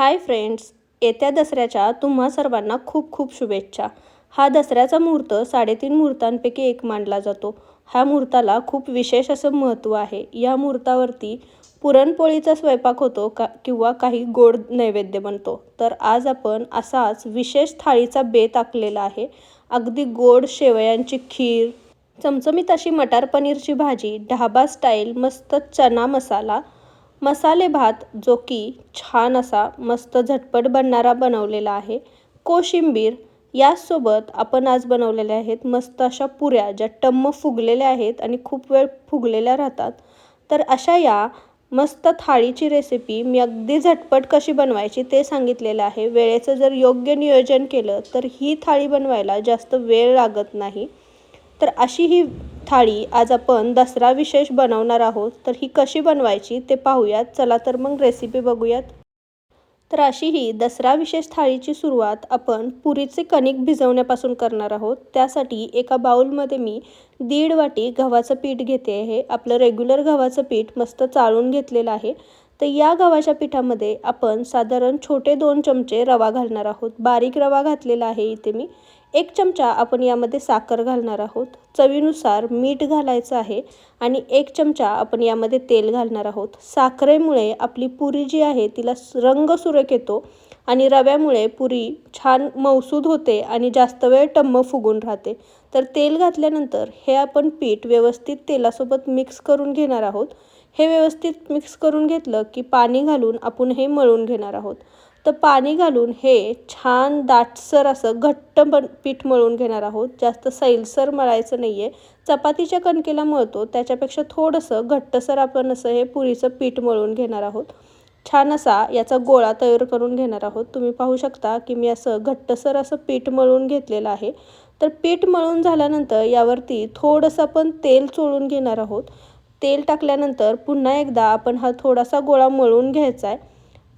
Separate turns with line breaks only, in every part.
Hi friends, येत्या दसऱ्याच्या तुम्हा सर्वांना खूप खूप शुभेच्छा. हा दसऱ्याचा मुहूर्त 3.5 मुहूर्तांपैकी एक मानला जातो. ह्या मुहूर्ताला खूप विशेष असं महत्त्व आहे. या मुहूर्तावरती पुरणपोळीचा स्वयंपाक होतो किंवा काही गोड नैवेद्य बनतो. तर आज आपण असाच विशेष थाळीचा बेत आखलेला आहे. अगदी गोड शेवयांची खीर, चमचमीत अशी मटार पनीरची भाजी, ढाबा स्टाईल मस्त चना मसाला, मसाले भात जो की छान असा मस्त झटपट बनणारा बनवलेला आहे, कोशिंबीर. याचसोबत आपण आज बनवलेल्या आहेत मस्त अशा पुऱ्या ज्या टम्म फुगलेल्या आहेत आणि खूप वेळ फुगलेल्या राहतात. तर अशा या मस्त थाळीची रेसिपी मी अगदी झटपट कशी बनवायची ते सांगितलेलं आहे. वेळेचं जर योग्य नियोजन केलं तर ही थाळी बनवायला जास्त वेळ लागत नाही. तर अशी ही थाळी आज आपण दसरा विशेष बनवणार आहोत. तर ही कशी बनवायची ते पाहूयात. चला तर मग रेसिपी बघूयात. तर अशी ही दसरा विशेष थाळीची सुरुवात आपण पुरीचे कणिक भिजवण्यापासून करणार आहोत. त्यासाठी एका बाउलमध्ये मी 1.5 वाटी गव्हाचं पीठ घेते आहे. आपलं रेग्युलर गव्हाचं पीठ मस्त चाळून घेतलेलं आहे. तर या गव्हाच्या पिठामध्ये आपण साधारण छोटे 2 चमचे रवा घालणार आहोत. बारीक रवा घातलेला आहे इथे मी. 1 चमचा आपण यामध्ये साखर घालणार आहोत. चवीनुसार मीठ घालायचं आहे आणि 1 चमचा आपण यामध्ये तेल घालणार आहोत. साखरेमुळे आपली पुरी जी आहे तिला रंग सुरेख येतो आणि रव्यामुळे पुरी छान मऊसूद होते आणि जास्त वेळ टम्म फुगून राहते. तर तेल घातल्यानंतर हे आपण पीठ व्यवस्थित तेलासोबत मिक्स करून घेणार आहोत. हे व्यवस्थित मिक्स करून घेतलं की पाणी घालून आपण हे मळून घेणार आहोत. तर पाणी घालून हे छान दाटसर असं घट्ट पीठ मळून घेणार आहोत. जास्त सैलसर मळायचं नाही आहे. चपातीच्या कणकेला मळतो त्याच्यापेक्षा थोडंसं घट्टसर आपण असं हे पुरीचं पीठ मळून घेणार आहोत. छान असा याचा गोळा तयार करून घेणार आहोत. तुम्ही पाहू शकता की मी असं घट्टसर असं पीठ मळून घेतलेलं आहे. तर पीठ मळून झाल्यानंतर यावरती थोडंसं आपण तेल चोळून घेणार आहोत. तेल टाकल्यानंतर पुन्हा एकदा आपण हा थोडासा गोळा मळून घ्यायचा आहे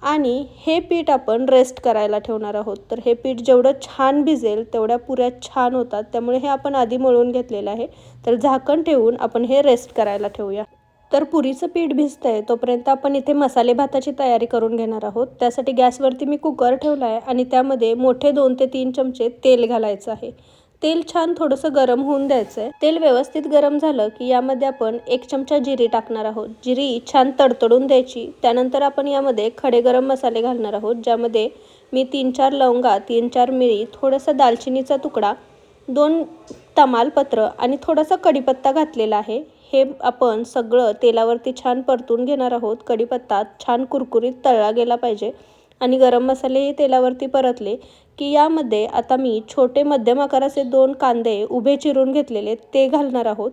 आणि हे पीठ आपण रेस्ट करायला ठेवणार आहोत. तर हे पीठ जेवढं छान भिजेल तेवढ्या पुऱ्या छान होतात. त्यामुळे हे आपण आधी मळून घेतलेलं आहे. तर झाकण ठेवून आपण हे रेस्ट करायला ठेवूया. तर पुरीचं पीठ भिजतंय तोपर्यंत आपण इथे मसाले भाताची तयारी करून घेणार आहोत. त्यासाठी गॅसवरती मी कुकर ठेवला आहे आणि त्यामध्ये मोठे 2 ते 3 चमचे तेल घालायचं आहे. तेल छान थोडंसं गरम होऊन द्यायचं आहे. तेल व्यवस्थित गरम झालं की यामध्ये आपण 1 चमचा जिरी टाकणार आहोत. जिरी छान तडतडून द्यायची. त्यानंतर आपण यामध्ये खडे गरम मसाले घालणार आहोत, ज्यामध्ये मी 3-4 लवंगा, 3-4 मिरी, थोडासा दालचिनीचा तुकडा, 2 तमालपत्र आणि थोडासा कढीपत्ता घातलेला आहे. हे आपण सगळं तेलावरती छान परतून घेणार आहोत. कढीपत्ता छान कुरकुरीत तळला गेला पाहिजे आणि गरम मसाले तेलावरती परतले की यामध्ये आता मी छोटे मध्यम आकाराचे 2 कांदे उभे चिरून घेतलेले ते घालणार आहोत.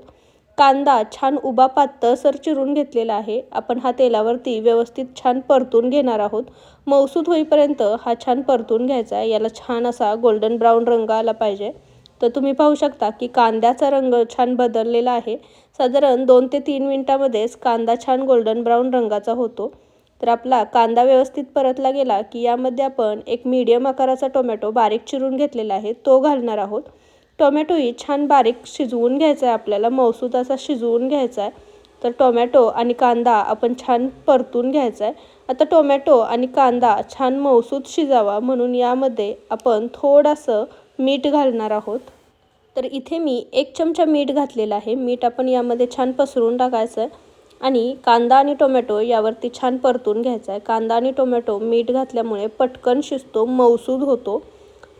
कांदा छान उभा पातळसर चिरून घेतलेला आहे. आपण हा तेलावरती व्यवस्थित छान परतून घेणार आहोत. मऊसूद होईपर्यंत हा छान परतून घ्यायचा आहे. याला छान असा गोल्डन ब्राऊन रंग आला पाहिजे. तर तुम्ही पाहू शकता की कांद्याचा रंग छान बदललेला आहे. साधारण 2 ते 3 मिनिटांमध्येच कांदा छान गोल्डन ब्राऊन रंगाचा होतो. तर आपला कांदा व्यवस्थित परतला गेला की यामध्ये आपण एक मीडियम आकाराचा टोमॅटो बारीक चिरून घेतलेला आहे तो घालणार आहोत. टोमॅटोही छान बारीक शिजवून घ्यायचा आहे आपल्याला, मऊसूद असा शिजवून घ्यायचा आहे. तर टोमॅटो आणि कांदा आपण छान परतून घ्यायचा आहे. आता टोमॅटो आणि कांदा छान मऊसूद शिजावा म्हणून यामध्ये आपण थोडंसं मीठ घालणार आहोत. तर इथे मी 1 चमचा मीठ घातलेलं आहे. मीठ आपण यामध्ये छान पसरून टाकायचं आहे आणि कांदा आणि टोमॅटो यावरती छान परतून घ्यायचा आहे. कांदा आणि टोमॅटो मीठ घातल्यामुळे पटकन शिजतो, मऊसूद होतो.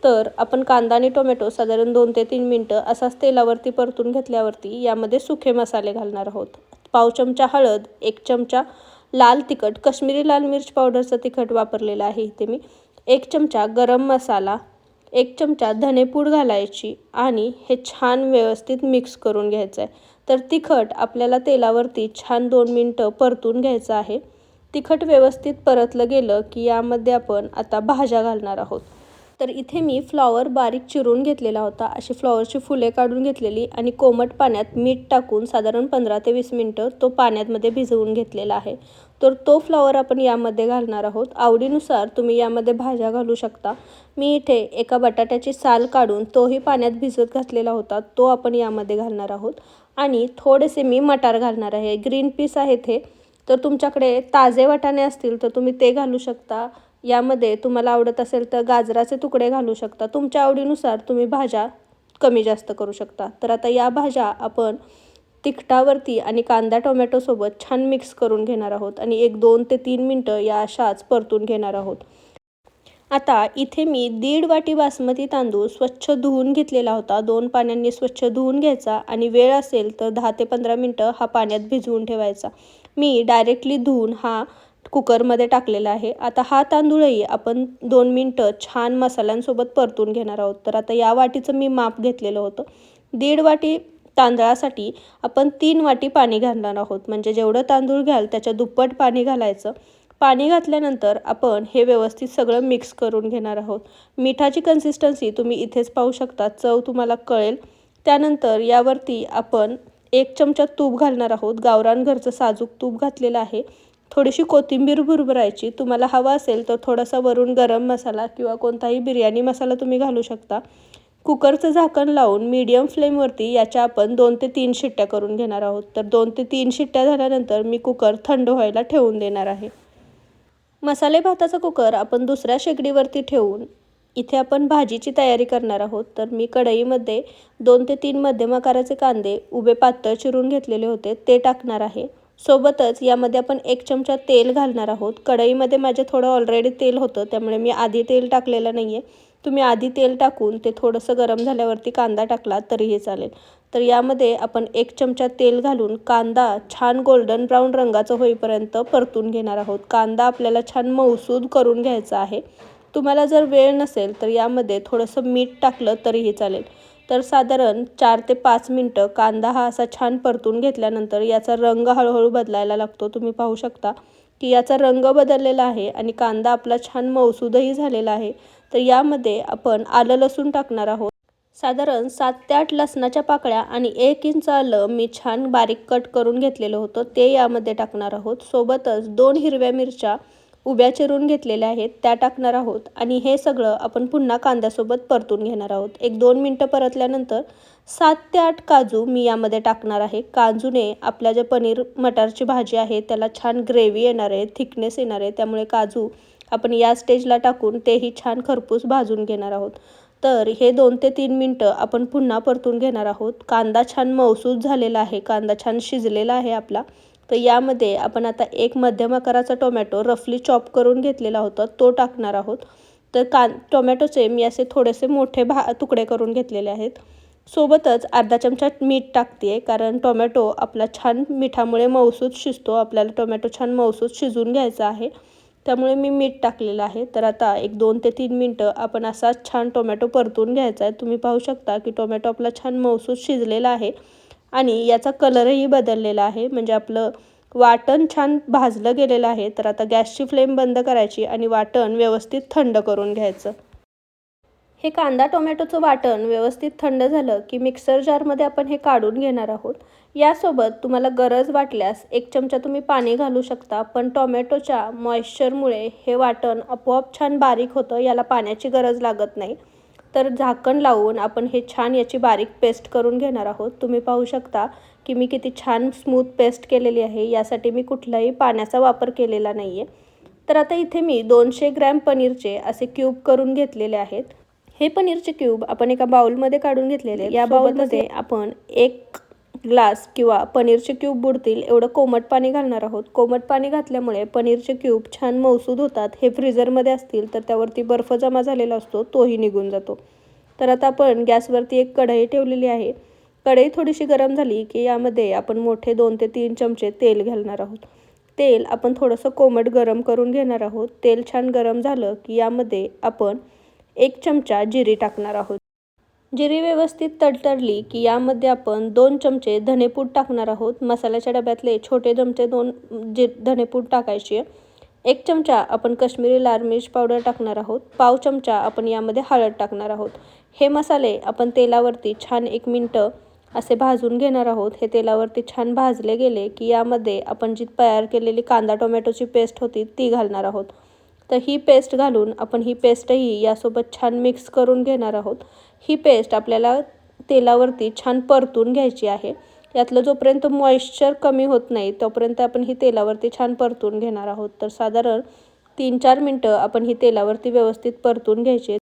तर आपण कांदा आणि टोमॅटो साधारण 2 ते 3 मिनटं असाच तेलावरती परतून घेतल्यावरती यामध्ये सुखे मसाले घालणार आहोत. पाव चमचा हळद, 1 चमचा लाल तिखट, काश्मीरी लाल मिर्च पावडरचं तिखट वापरलेलं आहे इथे मी, 1 चमचा गरम मसाला, 1 चमचा धनेपूड घालायची आणि हे छान व्यवस्थित मिक्स करून घ्यायचं आहे. तर तिखट आपल्याला तेलावरती छान 2 मिनटं परतून घ्यायचं आहे. तिखट व्यवस्थित परतलं गेलं की यामध्ये आपण आता भाज्या घालणार आहोत. तर इथे मी फ्लॉवर बारीक चिरून घेतलेला होता. अशी फ्लॉवरची फुले काढून घेतलेली आणि कोमट पाण्यात मीठ टाकून साधारण 15 ते 20 मिनटं तो पाण्यामध्ये भिजवून घेतलेला आहे. तर तो फ्लॉवर आपण यामध्ये घालणार आहोत. आवडीनुसार तुम्ही यामध्ये भाज्या घालू शकता. मी इथे एका बटाट्याची साल काढून तोही पाण्यात भिजत घातलेला होता, तो आपण यामध्ये घालणार आहोत. आणि थोडेसे मी मटार घालणार आहे. ग्रीन पीस आहेत हे. तर तुमच्याकडे ताजे वाटाणे असतील तर तुम्ही ते घालू शकता. यामध्ये तुम्हाला आवडत असेल तर गाजराचे तुकडे घालू शकता. तुमच्या आवडीनुसार तुम्ही भाज्या कमी जास्त करू शकता. तर आता या भाज्या आपण तिखटावरती आणि कांदा टोमॅटोसोबत छान मिक्स करून घेणार आहोत आणि एक 2 ते 3 मिनटं या अशाच परतून घेणार आहोत. आता इथे मी 1.5 वाटी बासमती तांदूळ स्वच्छ धुवून घेतलेला होता. 2 पाण्यांनी स्वच्छ धुवून घ्यायचा आणि वेळ असेल तर 10 ते 15 मिनटं हा पाण्यात भिजवून ठेवायचा. मी डायरेक्टली धुवून हा कुकरमध्ये टाकलेला आहे. आता हा तांदूळही आपण 2 मिनटं छान मसाल्यांसोबत परतून घेणार आहोत. तर आता या वाटीचं मी माप घेतलेलं होतं. 1.5 वाटी तांदळासाठी आपण 3 वाटी पाणी घालणार आहोत. म्हणजे जेवढं तांदूळ घ्याल त्याच्या दुप्पट पाणी घालायचं. पाणी घातल्यानंतर आपण हे व्यवस्थित सगळं मिक्स करून घेणार आहोत. मिठाची कन्सिस्टन्सी तुम्ही इथेच पाहू शकता. चव तुम्हाला कळेल. त्यानंतर यावरती आपण 1 चमचा तूप घालणार आहोत. गावरान घरचं साजूक तूप घातलेलं आहे. थोडीशी कोथिंबीर भुरभुरायची. तुम्हाला हवा असेल तर थोडासा वरून गरम मसाला किंवा कोणताही बिर्याणी मसाला तुम्ही घालू शकता. कुकरचं झाकण लावून मीडियम फ्लेमवरती याच्या आपण 2 ते 3 शिट्ट्या करून घेणार आहोत. तर 2 ते 3 शिट्ट्या झाल्यानंतर मी कुकर थंड व्हायला ठेवून देणार आहे. मसाले भाताचा कुकर आपण दुसऱ्या शेगडीवरती ठेवून इथे आपण भाजीची तयारी करणार आहोत. तर मी कढईमध्ये 2 ते 3 मध्यम आकाराचे कांदे उभे पातळ चिरून घेतलेले होते ते टाकणार आहे. सोबतच यामध्ये आपण 1 चमचा तेल घालणार आहोत. कढईमध्ये माझे थोडं ऑलरेडी तेल होतं त्यामुळे मी आधी तेल टाकलेलं नाही आहे. तुम्ही आधी तेल टाकून ते थोडंसं गरम झाल्यावरती कांदा टाकला तरीही चालेल. तर यामध्ये आपण 1 चमचा तेल घालून कांदा छान गोल्डन ब्राऊन रंगाचा होईपर्यंत परतून घेणार आहोत. कांदा आपल्याला छान मऊसूद करून घ्यायचा आहे. तुम्हाला जर वेळ नसेल तर यामध्ये थोडंसं मीठ टाकलं तरीही चालेल. तर साधारण 4 ते 5 मिनटं कांदा हा असा छान परतून घेतल्यानंतर याचा रंग हळूहळू बदलायला लागतो. तुम्ही पाहू शकता की याचा रंग बदललेला आहे आणि कांदा आपला छान मऊसूदही झालेला आहे. तर यामध्ये आपण आलं लसूण टाकणार आहोत. साधारण 7 ते 8 लसणाच्या पाकळ्या आणि 1 इंच आलं मी छान बारीक कट करून घेतलेलं होतं ते यामध्ये टाकणार आहोत. सोबतच 2 हिरव्या मिरच्या उभ्या चिरून घेतलेल्या आहेत त्या टाकणार आहोत आणि हे सगळं आपण पुन्हा कांद्यासोबत परतून घेणार आहोत. 1-2 मिनटं परतल्यानंतर 7 ते 8 काजू मी यामध्ये टाकणार आहे. काजूने आपल्या जे पनीर मटारची भाजी आहे त्याला छान ग्रेव्ही येणार आहे, थिकनेस येणार आहे. त्यामुळे काजू आपण या स्टेजला टाकून तेही छान खरपूस भाजून घेणार आहोत. तर हे 2 ते 3 मिनटं आपण पुन्हा परतून घेणार आहोत. कांदा छान मऊसूद झालेला आहे, कांदा छान शिजलेला आहे आपला. तर यामध्ये आपण आता 1 मध्यम आकाराचा टोमॅटो रफली चॉप करून घेतलेला होता तो टाकणार आहोत. तर टोमॅटोचे मी असे थोडेसे मोठे तुकडे करून घेतलेले आहेत. सोबतच अर्धा चमचा मीठ टाकते कारण टोमॅटो आपला छान मिठामुळे मऊसूद शिजतो. आपल्याला टोमॅटो छान मऊसूद शिजून घ्यायचा आहे. त्यामुळे मी मीठ टाकलेलं आहे. तर आता 1-2 ते 3 मिनटं आपण असाच छान टोमॅटो परतून घ्यायचा आहे. तुम्ही पाहू शकता की टोमॅटो आपला छान मऊसूद शिजलेला आहे आणि याचा कलरही बदललेला आहे. म्हणजे आपलं वाटण छान भाजलं गेलेलं आहे. तर आता गॅसची फ्लेम बंद करायची आणि वाटण व्यवस्थित थंड करून घ्यायचं. हे कांदा टोमॅटोचं वाटण व्यवस्थित थंड झालं की मिक्सर जारमध्ये आपण हे काढून घेणार आहोत. यासोबत तुम्हाला गरज वाटल्यास 1 चमचा तुम्ही पाणी घालू शकता. पण टोमॅटोच्या मॉइश्चरमुळे हे वाटण आपोआप छान बारीक होतं. याला पाण्याची गरज लागत नाही. तर झाकण लावून आपण हे छान याची बारीक पेस्ट करून घेणार आहोत. तुम्ही पाहू शकता की मी किती छान स्मूथ पेस्ट केलेली आहे. यासाठी मी कुठलाही पाण्याचा वापर केलेला नाही आहे. तर आता इथे मी 200 ग्रॅम पनीरचे असे क्यूब करून घेतलेले आहेत. हे पनीरचे क्यूब आपण एका बाउलमध्ये काढून घेतलेले. या बाउलमध्ये आपण 1 ग्लास किंवा पनीरचे क्यूब बुडतील एवढं कोमट पाणी घालणार आहोत. कोमट पाणी घातल्यामुळे पनीरचे क्यूब छान मऊसूद होतात. हे फ्रीझरमध्ये असतील तर त्यावरती बर्फ जमा झालेला असतो तोही निघून जातो. तर आता आपण गॅसवरती एक कढई ठेवलेली आहे. कढई थोडीशी गरम झाली की यामध्ये आपण मोठे 2 ते 3 चमचे तेल घालणार आहोत. तेल आपण थोडंसं कोमट गरम करून घेणार आहोत. तेल छान गरम झालं की यामध्ये आपण 1 चमचा जिरी टाकणार आहोत. जिरी व्यवस्थित तडतडली की यामध्ये आपण 2 चमचे धनेपूड टाकणार आहोत. मसाल्याच्या डब्यातले छोटे चमचे 2 धनेपूड टाकायची आहे. 1 चमचा आपण काश्मीरी लाल मिर्च पावडर टाकणार आहोत. पाव चमचा आपण यामध्ये हळद टाकणार आहोत. हे मसाले आपण तेलावरती छान 1 मिनटं असे भाजून घेणार आहोत. हे तेलावरती छान भाजले गेले की यामध्ये आपण जी तयार केलेली कांदा टोमॅटोची पेस्ट होती ती घालणार आहोत. तर ही पेस्ट घालून आपण ही पेस्टही यासोबत छान मिक्स करून घेणार आहोत. ही पेस्ट आपल्याला तेलावरती छान परतून घ्यायची आहे. यातलं जोपर्यंत मॉइश्चर कमी होत नाही तोपर्यंत आपण ही तेलावरती छान परतून घेणार आहोत. तर साधारण 3-4 मिनटं आपण ही तेलावरती व्यवस्थित परतून घ्यायचे.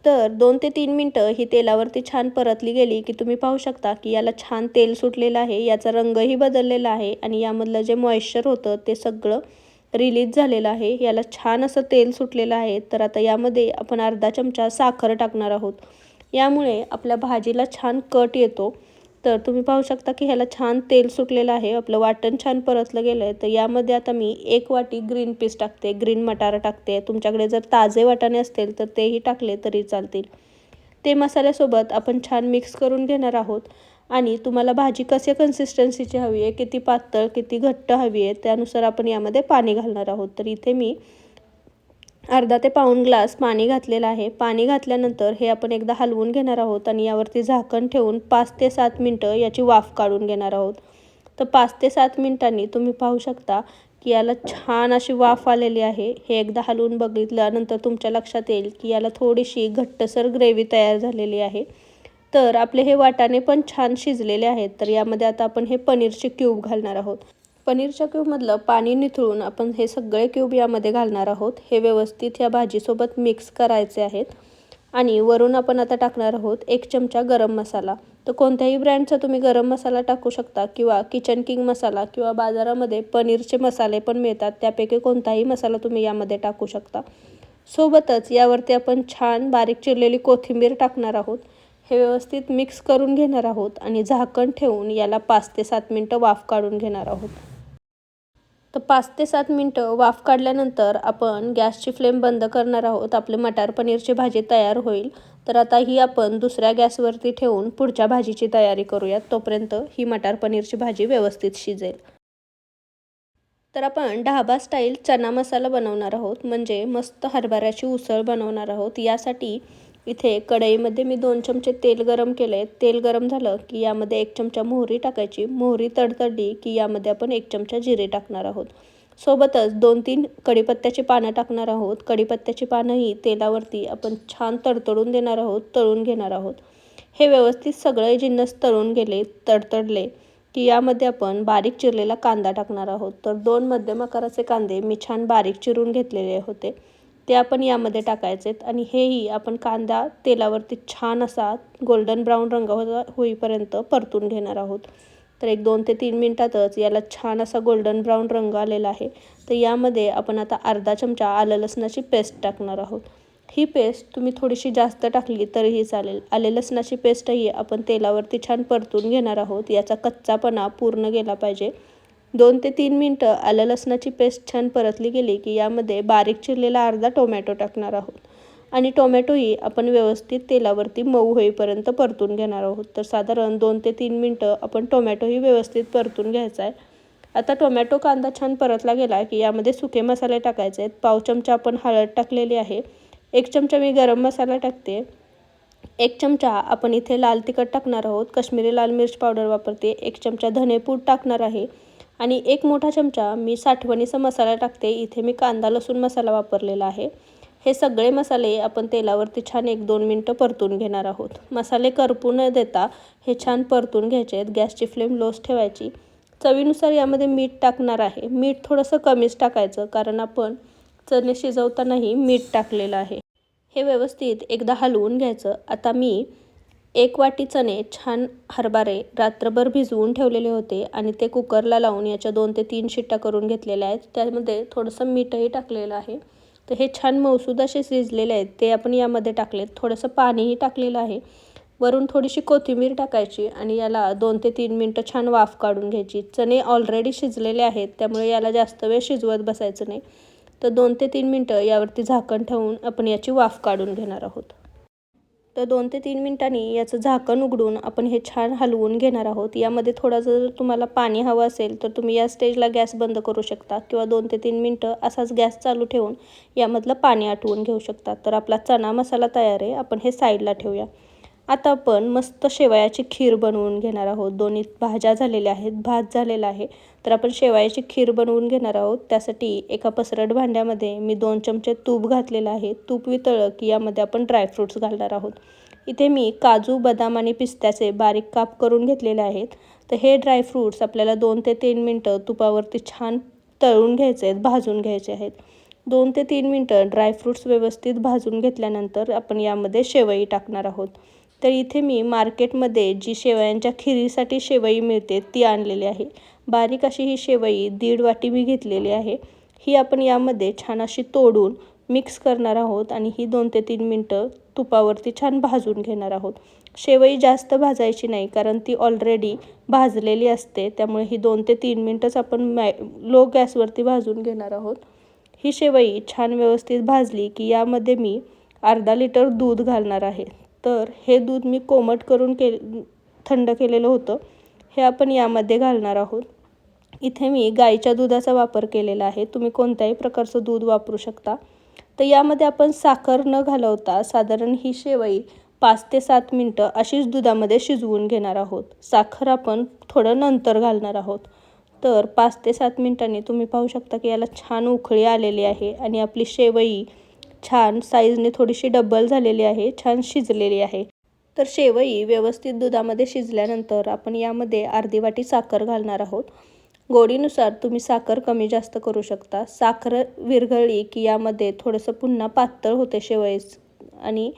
तर 2 ते 3 मिनटं ही तेलावरती छान परतली गेली की तुम्ही पाहू शकता की याला छान तेल सुटलेलं आहे. याचा रंगही बदललेला आहे आणि यामधलं जे मॉइश्चर होतं ते सगळं रिलीज झालेलं आहे. याला छान असं तेल सुटलेलं आहे. तर आता यामध्ये आपण अर्धा चमचा साखर टाकणार आहोत. यामुळे आपल्या भाजीला छान कट येतो. तर तुम्ही पाहू शकता की ह्याला छान तेल सुटलेलं आहे. आपलं वाटण छान परतलं गेलं आहे. तर यामध्ये आता मी 1 वाटी ग्रीन पीस टाकते, ग्रीन मटार टाकते. तुमच्याकडे जर ताजे वाटाणे असतील तर तेही टाकले तरी चालतील. ते मसाल्यासोबत आपण छान मिक्स करून घेणार आहोत. आणि तुम्हाला भाजी कशा कन्सिस्टन्सीची हवी आहे, किती पातळ किती घट्ट हवी आहे, त्यानुसार आपण यामध्ये पाणी घालणार आहोत. तर इथे मी अर्धा ते पाऊण ग्लास पाणी घातलेलं आहे. पाणी घातल्यानंतर हे आपण एकदा हलवून घेणार आहोत आणि यावरती झाकण ठेवून 5 ते 7 मिनटं याची वाफ काढून घेणार आहोत. तर 5 ते 7 मिनिटांनी तुम्ही पाहू शकता की याला छान अशी वाफ आलेली आहे. हे एकदा हलवून बघितल्यानंतर तुमच्या लक्षात येईल की याला थोडीशी घट्टसर ग्रेव्ही तयार झालेली आहे. तर आपले हे वाटाणे पण छान शिजलेले आहेत. तर यामध्ये आता आपण हे पनीरचे क्यूब घालणार आहोत. पनीरच्या क्यूबमधलं पाणी निथळून आपण हे सगळे क्यूब यामध्ये घालणार आहोत. हे व्यवस्थित या भाजीसोबत मिक्स करायचे आहेत. आणि वरून आपण आता टाकणार आहोत 1 चमचा गरम मसाला. तर कोणत्याही ब्रँडचा तुम्ही गरम मसाला टाकू शकता किंवा किचन किंग मसाला किंवा बाजारामध्ये पनीरचे मसाले पण मिळतात, त्यापैकी कोणताही मसाला तुम्ही यामध्ये टाकू शकता. सोबतच यावरती आपण छान बारीक चिरलेली कोथिंबीर टाकणार आहोत. हे व्यवस्थित मिक्स करून घेणार आहोत आणि झाकण ठेवून याला 5 ते 7 मिनटं वाफ काढून घेणार आहोत. तर 5 ते 7 मिनटं वाफ काढल्यानंतर आपण गॅसची फ्लेम बंद करणार आहोत. आपले मटार पनीरची भाजी तयार होईल. तर आता ही आपण दुसऱ्या गॅसवरती ठेवून पुढच्या भाजीची तयारी करूयात. तोपर्यंत ही मटार पनीरची भाजी व्यवस्थित शिजेल. तर आपण ढाबा स्टाईल चना मसाला बनवणार आहोत, म्हणजे मस्त हरभऱ्याची उसळ बनवणार आहोत. यासाठी इथे कढईमध्ये मी 2 चमचे तेल गरम केले. तेल गरम झालं की यामध्ये 1 चमचा मोहरी टाकायची. मोहरी तडतडली की यामध्ये आपण 1 चमचा जिरे टाकणार आहोत. सोबतच 2-3 कढीपत्त्याची पानं टाकणार आहोत. कढीपत्त्याची पानंही तेलावरती आपण छान तडतडून देणार आहोत, तळून घेणार आहोत. हे व्यवस्थित सगळे जिन्नस तळून गेले, तडतडले की यामध्ये आपण बारीक चिरलेला कांदा टाकणार आहोत. तर 2 मध्यम आकाराचे कांदे मी छान बारीक चिरून घेतलेले होते, ते आपण यामध्ये टाकायचेत. आणि हेही आपण कांदा तेलावरती छान असा गोल्डन ब्राऊन रंग होईपर्यंत परतून घेणार आहोत. तर 2 ते 3 मिनिटातच याला छान असा गोल्डन ब्राऊन रंग आलेला आहे. तर यामध्ये आपण आता अर्धा चमचा आलं लसणाची पेस्ट टाकणार आहोत. ही पेस्ट तुम्ही थोडीशी जास्त टाकली तरीही चालेल. आले लसणाची पेस्टही आपण तेलावरती छान परतून घेणार आहोत. याचा कच्चापणा पूर्ण गेला पाहिजे. 2 ते 3 मिनटं आलं लसणाची पेस्ट छान परतली गेली की यामध्ये बारीक चिरलेला अर्धा टोमॅटो टाकणार आहोत. आणि टोमॅटोही आपण व्यवस्थित तेलावरती मऊ होईपर्यंत परतून घेणार आहोत. तर साधारण 2 ते 3 मिनटं आपण टोमॅटोही व्यवस्थित परतून घ्यायचा आहे. आता टोमॅटो कांदा छान परतला गेला की यामध्ये सुके मसाले टाकायचे आहेत. पाव चमचा आपण हळद टाकलेली आहे. 1 चमचा मी गरम मसाला टाकते. 1 चमचा आपण इथे लाल तिखट टाकणार आहोत. काश्मीरी लाल मिर्च पावडर वापरते. 1 चमचा धनेपूड टाकणार आहे. आणि 1 मोठा चमचा मी साठवणीचा मसाला टाकते. इथे मी कांदा लसूण मसाला वापरलेला आहे. हे सगळे मसाले आपण तेलावरती छान 1-2 मिनटं परतून घेणार आहोत. मसाले करपू न देता हे छान परतून घ्यायचे आहेत. गॅसची फ्लेम लोच ठेवायची. चवीनुसार यामध्ये मीठ टाकणार आहे. मीठ थोडंसं कमीच टाकायचं, कारण आपण चणे शिजवतानाही मीठ टाकलेलं आहे. हे व्यवस्थित एकदा हलवून घ्यायचं. आता मी 1 वाटी चणे छान हरभरे रात्रभर भिजवून ठेवलेले होते आणि ते कुकरला लावून याच्या 2 ते 3 शिट्ट्या करून घेतलेल्या आहेत. त्यामध्ये थोडंसं मीठही टाकलेलं आहे. तर हे छान मऊसूद असे शिजलेले आहेत, ते आपण यामध्ये टाकलेत. थोडंसं पाणीही टाकलेलं आहे. वरून थोडीशी कोथिंबीर टाकायची आणि याला 2 ते 3 मिनटं छान वाफ काढून घ्यायची. चणे ऑलरेडी शिजलेले आहेत, त्यामुळे याला जास्त वेळ शिजवत बसायचं नाही. तर 2 ते 3 मिनटं यावरती झाकण ठेवून आपण याची वाफ काढून घेणार आहोत. तर 2 ते 3 मिनिटांनी याचं झाकण उघडून आपण हे छान हलवून घेणार आहोत. यामध्ये थोडं जर तुम्हाला पाणी हवं असेल तर तुम्ही या स्टेजला गॅस बंद करू शकता किंवा 2 ते 3 मिनटं असाच गॅस चालू ठेवून यामधलं पाणी आटवून घेऊ शकता. तर आपला चणा मसाला तयार आहे. आपण हे साईडला ठेवूया. आता आपण मस्त शेवयाची खीर बनवून घेणार आहोत. दोन्ही भाज्या झालेल्या आहेत, भात झालेला आहे. तर आपण शेवयाची खीर बनवून घेणार आहोत. त्यासाठी एका पसरट भांड्यामध्ये मी 2 चमचे तूप घातलेलं आहे. तूप वितळलं की यामध्ये आपण ड्रायफ्रूट्स घालणार आहोत. इथे मी काजू, बदाम आणि पिस्त्याचे बारीक काप करून घेतलेले आहेत. तर हे ड्रायफ्रूट्स आपल्याला 2 ते 3 मिनटं तुपावरती छान तळून घ्यायचे आहेत, भाजून घ्यायचे आहेत. 2 ते 3 मिनटं ड्रायफ्रूट्स व्यवस्थित भाजून घेतल्यानंतर आपण यामध्ये शेवई टाकणार आहोत. तर इथे मी मार्केटमध्ये जी शेवयांच्या खिरीसाठी शेवई मिळते ती आणलेली आहे. बारीक अशी ही शेवई 1.5 वाटी मी घेतलेली आहे. ही आपण यामध्ये छान अशी तोडून मिक्स करणार आहोत आणि ही 2 ते 3 मिनटं तुपावरती छान भाजून घेणार आहोत. शेवई जास्त भाजायची नाही, कारण ती ऑलरेडी भाजलेली असते. त्यामुळे ही 2 ते 3 मिनटंच आपण लो गॅसवरती भाजून घेणार आहोत. ही शेवई छान व्यवस्थित भाजली की यामध्ये मी अर्धा लिटर दूध घालणार आहे. तर हे दूध मी कोमट करून थंड केलेलं होतं. हे आपण यामध्ये घालणार आहोत. इथे मी गाईच्या दुधाचा वापर केलेला आहे. तुम्ही कोणत्याही प्रकारचं दूध वापरू शकता. तर यामध्ये आपण साखर न घालवता साधारण ही शेवई 5 ते 7 मिनटं अशीच दुधामध्ये शिजवून घेणार आहोत. साखर आपण थोडं नंतर घालणार आहोत. तर 5 ते 7 मिनिटांनी तुम्ही पाहू शकता की याला छान उकळी आलेली आहे आणि आपली शेवई छान साईजने थोडीशी डबल झालेली आहे, छान शिजलेली आहे. तर शेवई व्यवस्थित दुधामध्ये शिजल्यानंतर आपण यामध्ये अर्धी वाटी साखर घालणार आहोत. गोडीनुसार तुम्ही साखर कमी जास्त करू शकता. साखर विरघळली की यामध्ये थोडंसं पुन्हा पातळ होते शेवईच आणि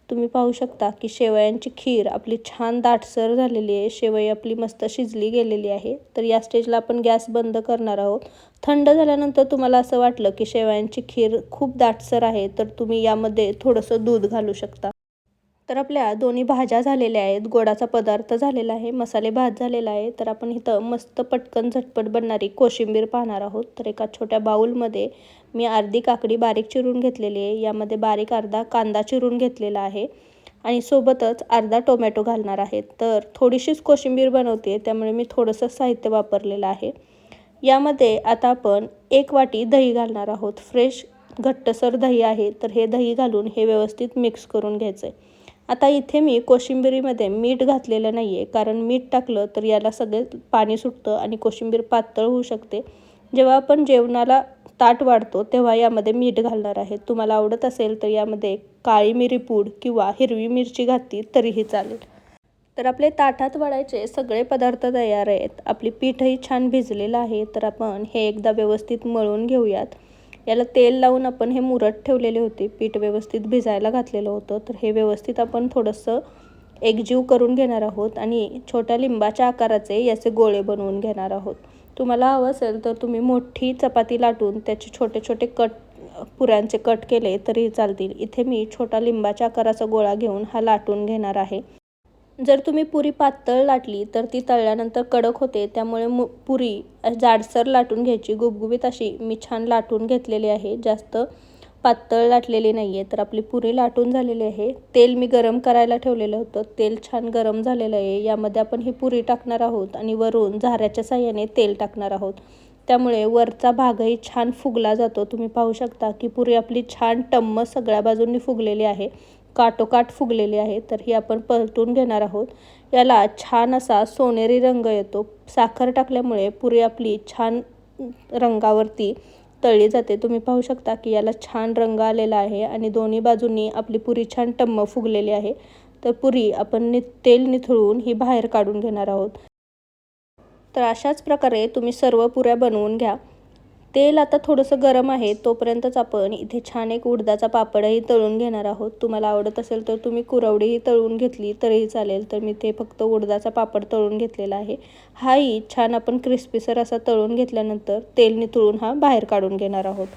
तुम्ही पाहू शकता की शेवयांची खीर आपली छान दाटसर झालेली आहे. शेवई आपली मस्त शिजली गेलेली आहे. तर या स्टेजला आपण गॅस बंद करणार आहोत. थंड झाल्यानंतर तुम्हाला असं वाटलं की शेवयांची खीर खूप दाटसर आहे, तर तुम्ही यामध्ये थोडंसं दूध घालू शकता. तर आपल्या दोन्ही भाज्या झालेल्या आहेत, गोडाचा पदार्थ झालेला आहे, मसाले भात झालेला आहे. तर आपण इथं मस्त पटकन झटपट बनणारी कोशिंबीर पाहणार आहोत. तर एका छोट्या बाउलमध्ये मी अर्धी काकडी बारीक चिरून घेतलेली आहे. यामध्ये बारीक अर्धा कांदा चिरून घेतलेला आहे आणि सोबतच अर्धा टोमॅटो घालणार आहे. तर थोडीशीच कोशिंबीर बनवते, त्यामुळे मी थोडंसं साहित्य वापरलेलं आहे. यामध्ये आता आपण 1 वाटी दही घालणार आहोत. फ्रेश घट्टसर दही आहे. तर हे दही घालून हे व्यवस्थित मिक्स करून घ्यायचं आहे. आता इथे मी कोशिंबिरीमध्ये मीठ घातलेलं नाही आहे, कारण मीठ टाकलं तर याला सगळे पाणी सुटतं आणि कोशिंबीर पातळ होऊ शकते. जेव्हा आपण जेवणाला ताट वाढतो तेव्हा यामध्ये मीठ घालणार आहे. तुम्हाला आवडत असेल तर यामध्ये काळी मिरी पूड किंवा हिरवी मिरची घातली तरीही चालेल. तर आपले ताटात वाढायचे सगळे पदार्थ तयार आहेत. आपली पीठही छान भिजलेलं आहे. तर आपण हे एकदा व्यवस्थित मळून घेऊयात. याला तेल लावून आपण हे मुरत ठेवलेले होते. पीठ व्यवस्थित भिजायला घातलेलं होतं. तर हे व्यवस्थित आपण थोडंसं एकजीव करून घेणार आहोत आणि छोट्या लिंबाच्या आकाराचे याचे गोळे बनवून घेणार आहोत. तुम्हाला हवं असेल तर तुम्ही मोठी चपाती लाटून त्याचे छोटे छोटे पुऱ्यांचे कट केले तरी चालतील. इथे मी छोटा लिंबाच्या आकाराचा गोळा घेऊन हा लाटून घेणार आहे. जर तुम्ही पुरी पातळ लाटली तर ती तळल्यानंतर कडक होते. त्यामुळे पुरी जाडसर लाटून घ्यायची. गुबगुबीत अशी मी छान लाटून घेतलेली आहे, जास्त पातळ लाटलेली नाही आहे. तर आपली पुरी लाटून झालेली आहे. तेल मी गरम करायला ठेवलेलं होतं. तेल छान गरम झालेलं आहे. यामध्ये आपण ही पुरी टाकणार आहोत आणि वरून झाऱ्याच्या साहाय्याने तेल टाकणार आहोत. त्यामुळे वरचा भागही छान फुगला जातो. तुम्ही पाहू शकता की पुरी आपली छान टम्म सगळ्या बाजूंनी फुगलेली आहे, काठोकाठ फुगलेली आहे. तर ही आपण पलटून घेणार आहोत. याला छान असा सोनेरी रंग येतो. साखर टाकल्यामुळे पुरी आपली छान रंगावरती तळली जाते. तुम्ही पाहू शकता की याला छान रंग आलेला आहे आणि दोन्ही बाजूंनी आपली पुरी छान टम्म फुगलेली आहे. तर पुरी आपण तेल निथळून ही बाहेर काढून घेणार आहोत. तर अशाच प्रकारे तुम्ही सर्व पुऱ्या बनवून घ्या. तेल आता थोडंसं गरम आहे, तोपर्यंतच आपण इथे छान एक उडदाचा पापडही तळून घेणार आहोत. तुम्हाला आवडत असेल तर तुम्ही कुरवडीही तळून घेतली तरीही चालेल. तर मी ते फक्त उडदाचा पापड तळून घेतलेला आहे. हाही छान आपण क्रिस्पीसर असा तळून घेतल्यानंतर तेल निथळून हा बाहेर काढून घेणार आहोत.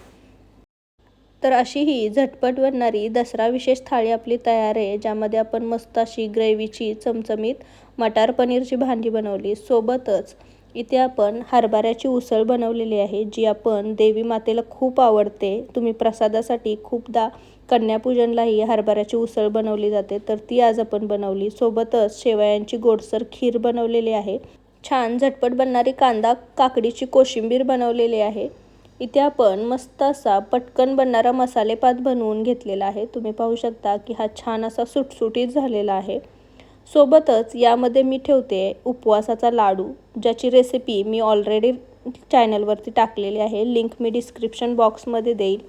तर अशी ही झटपट बनणारी दसरा विशेष थाळी आपली तयार आहे, ज्यामध्ये आपण मस्त अशी ग्रेव्हीची चमचमीत मटार पनीरची भाजी बनवली. सोबतच इथे आपण हरभऱ्याची उसळ बनवलेली आहे, जी आपण देवी मातेला खूप आवडते. तुम्ही प्रसादासाठी खूपदा कन्यापूजनलाही हरभऱ्याची उसळ बनवली जाते, तर ती आज आपण बनवली. सोबतच शेवयांची गोडसर खीर बनवलेली आहे. छान झटपट बनणारी कांदा काकडीची कोशिंबीर बनवलेली आहे. इथे आपण मस्त असा पटकन बनणारा मसाले भात बनवून घेतलेला आहे. तुम्ही पाहू शकता की हा छान असा सुटसुटीत झालेला आहे. सोबतच यामध्ये मी ठेवते उपवासाचा लाडू, ज्याची रेसिपी मी ऑलरेडी चॅनलवरती टाकलेली आहे. लिंक मी डिस्क्रिप्शन बॉक्समध्ये देईल.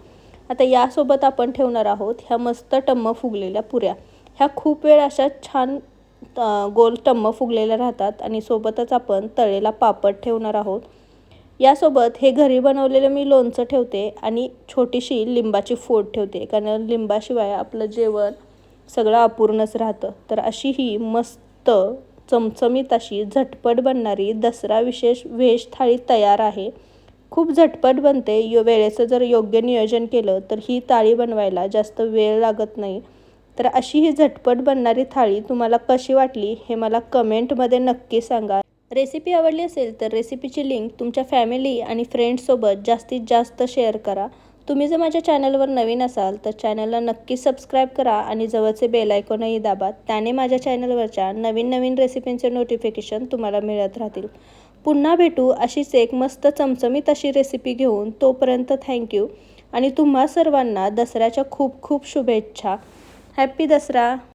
आता यासोबत आपण ठेवणार आहोत ह्या मस्त टम्म फुगलेल्या पुऱ्या. ह्या खूप वेळ अशा छान गोल टम्म फुगलेल्या राहतात आणि सोबतच आपण तळलेला पापड ठेवणार आहोत. यासोबत हे घरी बनवलेलं मी लोणचं ठेवते आणि छोटीशी लिंबाची फोड ठेवते, कारण लिंबाशिवाय आपलं जेवण सगळं अपूर्णच राहतं. तर अशी ही मस्त चमचमीत अशी झटपट बनणारी दसरा विशेष व्हेज थाळी तयार आहे. खूप झटपट बनते. वेळेचं जर योग्य नियोजन केलं तर ही थाळी बनवायला जास्त वेळ लागत नाही. तर अशी ही झटपट बनणारी थाळी तुम्हाला कशी वाटली हे मला कमेंटमध्ये नक्की सांगा. रेसिपी आवडली असेल तर रेसिपीची लिंक तुमच्या फॅमिली आणि फ्रेंड्ससोबत जास्तीत जास्त शेअर करा. तुम्ही जर माझ्या चॅनलवर नवीन असाल तर चॅनलला नक्की सबस्क्राईब करा आणि जवळचे बेल आयकॉनही दाबा. त्याने माझ्या चॅनलवरच्या नवीन नवीन रेसिपींचे नोटिफिकेशन तुम्हाला मिळत राहतील. पुन्हा भेटू अशीच एक मस्त चमचमीत अशी रेसिपी घेऊन. तोपर्यंत थँक्यू आणि तुम्हा सर्वांना दसऱ्याच्या खूप खूप शुभेच्छा. हॅप्पी दसरा.